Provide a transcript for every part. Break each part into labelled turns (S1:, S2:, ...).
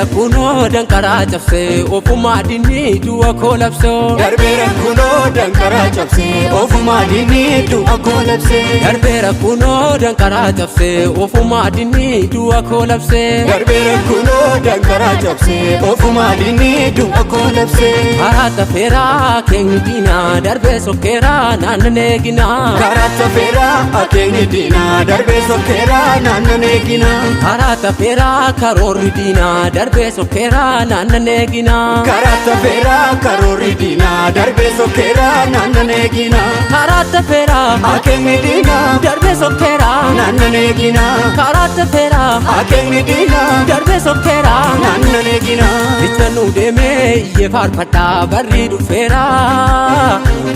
S1: Darbera kuno dankara cabse ofuma dini du'a kolabso.
S2: Darbera kuno dankara cabse ofuma dini du'a kolabse.
S1: Darbera kuno dankara cabse ofuma dini du'a kolabse.
S2: Darbera kuno dankara cabse ofuma dini du'a kolabse.
S1: Karata fera kengi dina darbe sokera nanne gina.
S2: Karata fera kengi dina darbe sokera nanne gina.
S1: Karata fera karori dina darbe sokera nanne gina.
S2: Karata fera karori dina darbe sokera nanne gina.
S1: Karata fera
S2: kengi dina
S1: darbe sokera
S2: nanne gina.
S1: Karata fera
S2: kengi dina
S1: darbe sokera
S2: nanne gina.
S1: Itanu deme ye farfata barri dufera.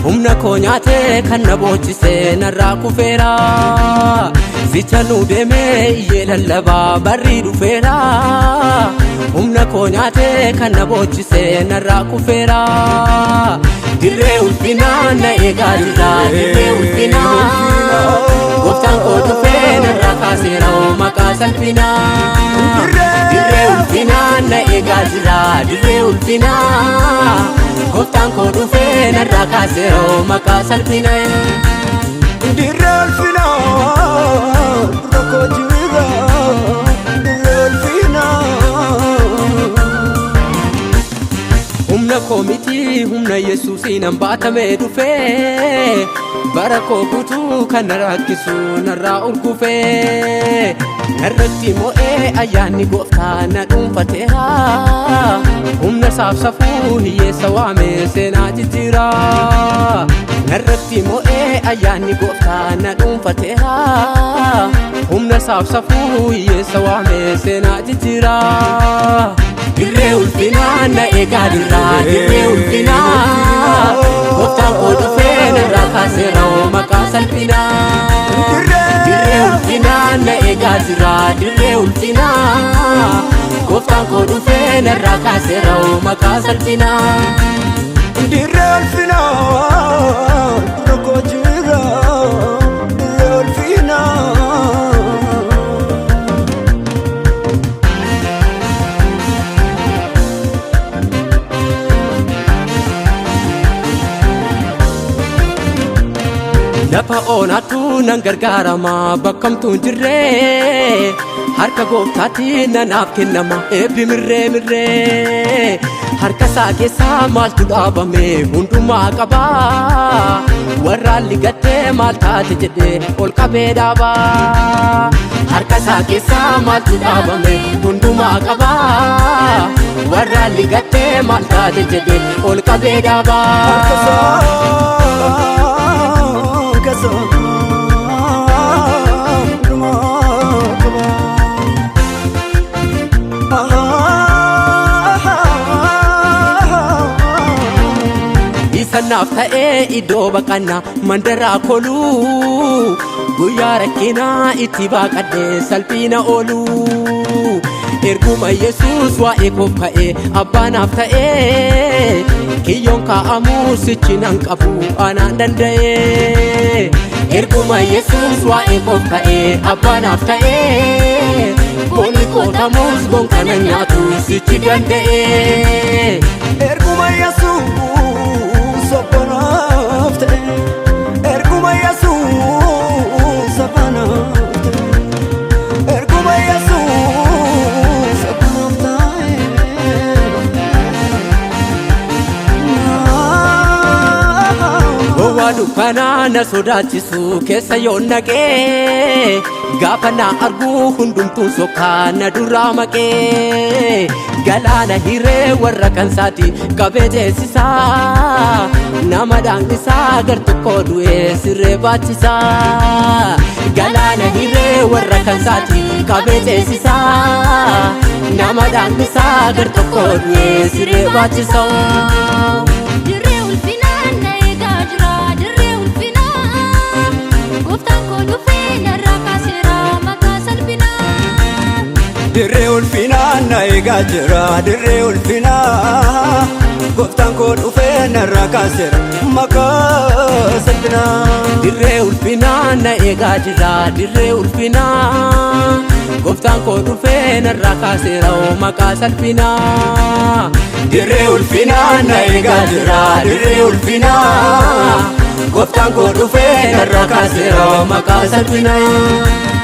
S1: Humna konyate kanna bochise narra kufera. Itanu deme ye lallaba barri dufera. Humna konyate kanna bochise narra kufera. Dirre ulfina na egalira dirre ulfina. Goftan ko dufena narra kasera maka salfina. Dirre ulfina na egalira dirre ulfina. Goftan ko dufena narra kasera maka salfina.
S2: Dirre ulfina roko jira dirre ulfina.
S1: Humna komiti humna Yesuusin hambaatame dhufe. Barakoo guutuu kan rakkisu narraa urgufe. Narratti mo'ee ayyaanni gooftaa na dhuunfateera. Humna saafsafuu hiyyeessa waame seenaa jijjiira. Narratti mo'ee ayyaanni gooftaa na dhuunfateera. Humna saafsafuu hiyyeessa waame seenaa jijjiira. Dirree ulfinaa na eegaa dirra dirree ulfinaa. Gooftaan koo dhufee narraa kaaseera maqaa salphinaa. Dirree ulfinaa na eegaa dirra dirree ulfinaa. Gooftaan koo dhufee narraa kaaseera maqaa salphinaa.
S2: Dirre ulfina roko jira dirre ulfina.
S1: Lafa onatu nan gargaarama bakkamtuun jirre. Harka gooftaatti nanaaf kennama eebbi mirree. Harka isaa keessaa maaltu dhaabame hundumaa qaba. Warraan ligattee maal taate jedhee ol qabee dhaaba. Harka isaa keessaa maaltu dhaabame hundumaa qaba. Warraan ligattee maal taate jedhee ol qabee dhaaba. Sanaaf ta'ee iddoo baqannaa mandaraa koluu. Guyyaa rakkinaa itti baaqadhee salphina oolu. Erguma Yesuus waa'ee koof ka'ee abbaanaaf ta'ee. Kiyyoon kaa'amuu sichi nan qabu anaan danda'ee. Erguma Yesuus waa'ee koof ka'ee abbaanaaf ta'ee. Boonni qootamuus bonkana nyaatu sichi danda'ee.
S2: Erguma Yesuus abbaanaaf ta'ee. Erguma Yesuus abbaanaaf ta'ee. Erguma Yesuus abbaanaaf ta'ee.
S1: Gowwaa dukkanaa na sodaachisu keessa yoon naqee. Gaafa na arguu hundumtuu sokkaa na duraa maqee. Galaana hiree warra kansaati qabee teessisaa. Nama daangisaa gar tokko du'ee sirree baachisaa. Galaana hiree warra kansaati qabee teessisaa. Nama daangisaa gar tokko du'ee sirree baachisaa.
S3: Dirree ulfinaa na eegaa jira dirree ulfinaa. Gooftaan koo dhufee narraa kaaseera maqaa salphinaa.
S2: Dirree ulfina na eegaa jira dirree ulfina. Gooftaan koo dhufee narraa kaaseera maqaa salphina.
S1: Dirree ulfinaa na eegaa jira dirree ulfinaa. gooftaan koo dhufee narraa kaaseera maqaa salphinaa.
S2: Dirree ulfinaa na eegaa jira dirree ulfinaa gooftaan koo dhufee narraa kaaseera maqaa salphinaa.